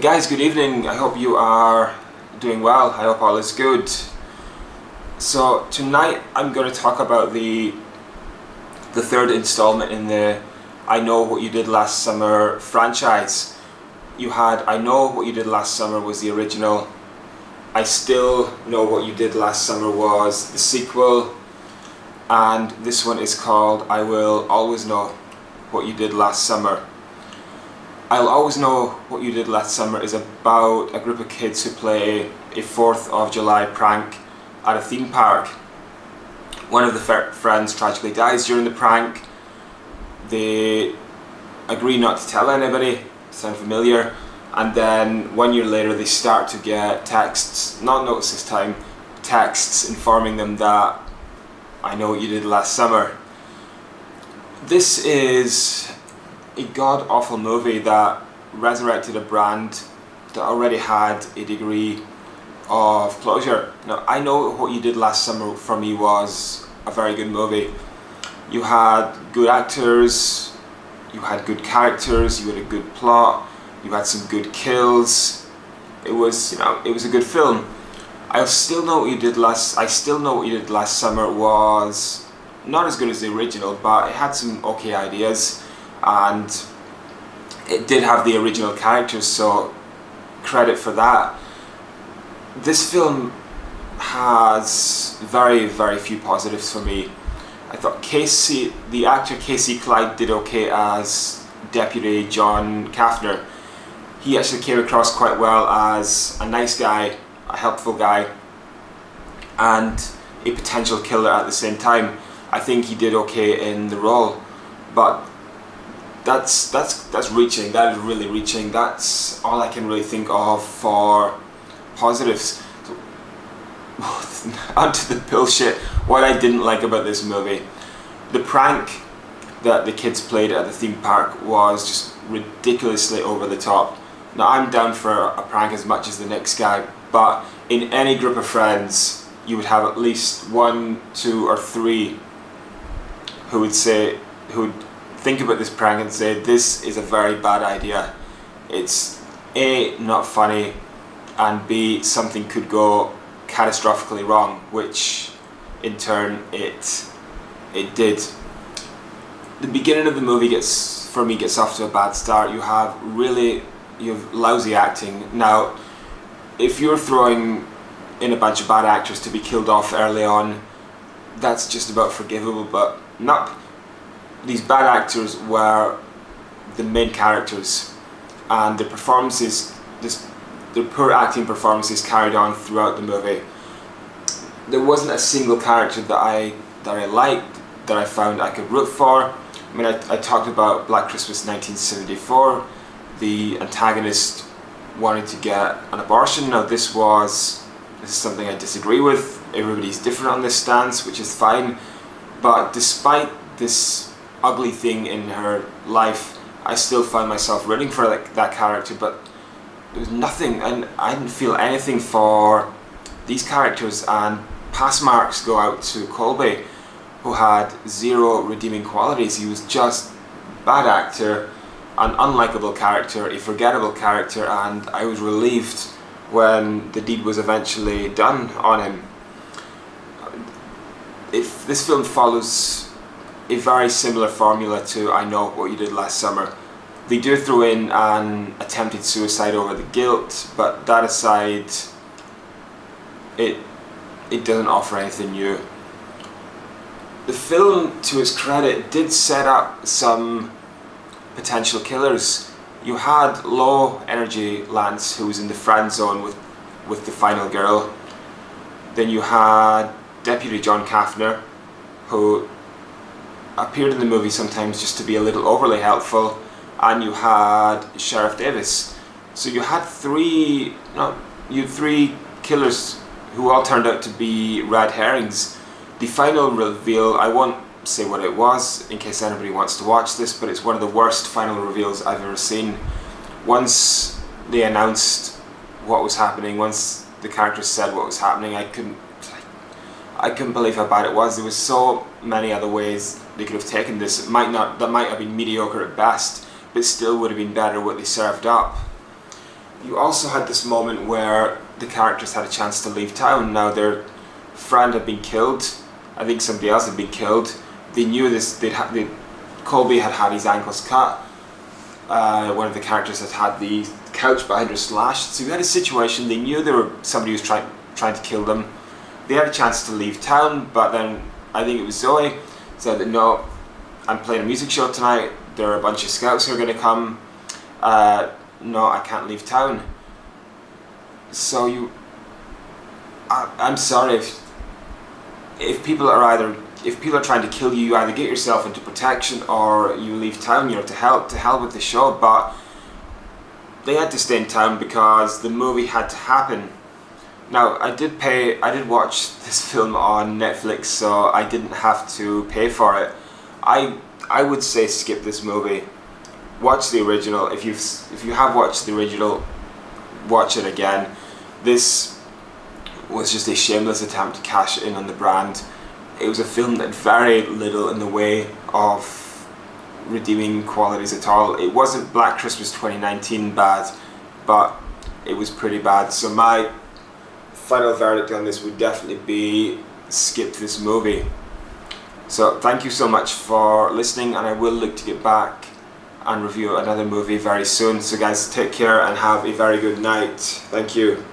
Guys, good evening. I hope you are doing well. I hope all is good. So tonight I'm going to talk about the third installment in the I Know What You Did Last Summer franchise. You had I Know What You Did Last Summer was the original. I Still Know What You Did Last Summer was the sequel. And this one is called I Will Always Know What You Did Last Summer. I'll Always Know What You Did Last Summer is about a group of kids who play a 4th of July prank at a theme park. One of the friends tragically dies during the prank. They agree not to tell anybody. Sound familiar? And then 1 year later they start to get texts, not notes this time, texts informing them that I know what you did last summer. This is a god-awful movie that resurrected a brand that already had a degree of closure. Now, I Know What You Did Last Summer for me was a very good movie. You had good actors, you had good characters, you had a good plot, you had some good kills. It was a good film. I Still Know What You Did Last Summer was not as good as the original, but it had some okay ideas. And it did have the original characters, so credit for that. This film has very, very few positives for me. I thought the actor Casey Clyde did okay as Deputy John Kaffner. He actually came across quite well as a nice guy, a helpful guy, and a potential killer at the same time. I think he did okay in the role, but that's reaching. That is really reaching. That's all I can really think of for positives. So, onto the bullshit. What I didn't like about this movie, the prank that the kids played at the theme park was just ridiculously over the top. Now, I'm down for a prank as much as the next guy, but in any group of friends, you would have at least 1, 2, or 3 who would think about this prank and say, this is a very bad idea. It's A, not funny, and B, something could go catastrophically wrong, which in turn it did. The beginning of the movie gets off to a bad start. You have lousy acting. Now, if you're throwing in a bunch of bad actors to be killed off early on, that's just about forgivable, but not. These bad actors were the main characters, and the performances, the poor acting performances carried on throughout the movie. There wasn't a single character that I liked, that I found I could root for. I mean, I talked about Black Christmas 1974. The antagonist wanted to get an abortion. Now, this is something I disagree with. Everybody's different on this stance, which is fine. But despite this ugly thing in her life, I still found myself rooting for that character, but there was nothing, and I didn't feel anything for these characters, and pass marks go out to Colby, who had zero redeeming qualities. He was just a bad actor, an unlikable character, a forgettable character, and I was relieved when the deed was eventually done on him. If this film follows a very similar formula to I Know What You Did Last Summer. They do throw in an attempted suicide over the guilt, but that aside, it doesn't offer anything new. The film, to its credit, did set up some potential killers. You had low energy Lance, who was in the friend zone with the final girl. Then you had Deputy John Kaffner, who appeared in the movie sometimes just to be a little overly helpful, and you had Sheriff Davis. So you had three killers who all turned out to be red herrings. The final reveal, I won't say what it was in case anybody wants to watch this, but it's one of the worst final reveals I've ever seen. Once they announced what was happening, once the characters said what was happening, I couldn't believe how bad it was. There was so many other ways they could have taken this. That might have been mediocre at best, but still would have been better what they served up. you also had this moment where the characters had a chance to leave town. Now their friend had been killed. I think somebody else had been killed. They knew this. Colby had had his ankles cut. One of the characters had the couch behind her slashed. So we had a situation. They knew there were somebody who was trying to kill them. They had a chance to leave town, but then I think it was Zoe said that no, I'm playing a music show tonight. There are a bunch of scouts who are going to come. No, I can't leave town. So I'm sorry if people are trying to kill you, you either get yourself into protection or you leave town. To hell with the show. But they had to stay in town because the movie had to happen. Now I did watch this film on Netflix, so I didn't have to pay for it. I would say skip this movie. Watch the original. If you have watched the original, watch it again. This was just a shameless attempt to cash in on the brand. It was a film that had very little in the way of redeeming qualities at all. It wasn't Black Christmas 2019 bad, but it was pretty bad. So my final verdict on this would definitely be skip this movie. So thank you so much for listening, and I will look to get back and review another movie very soon. So guys, take care and have a very good night. Thank you.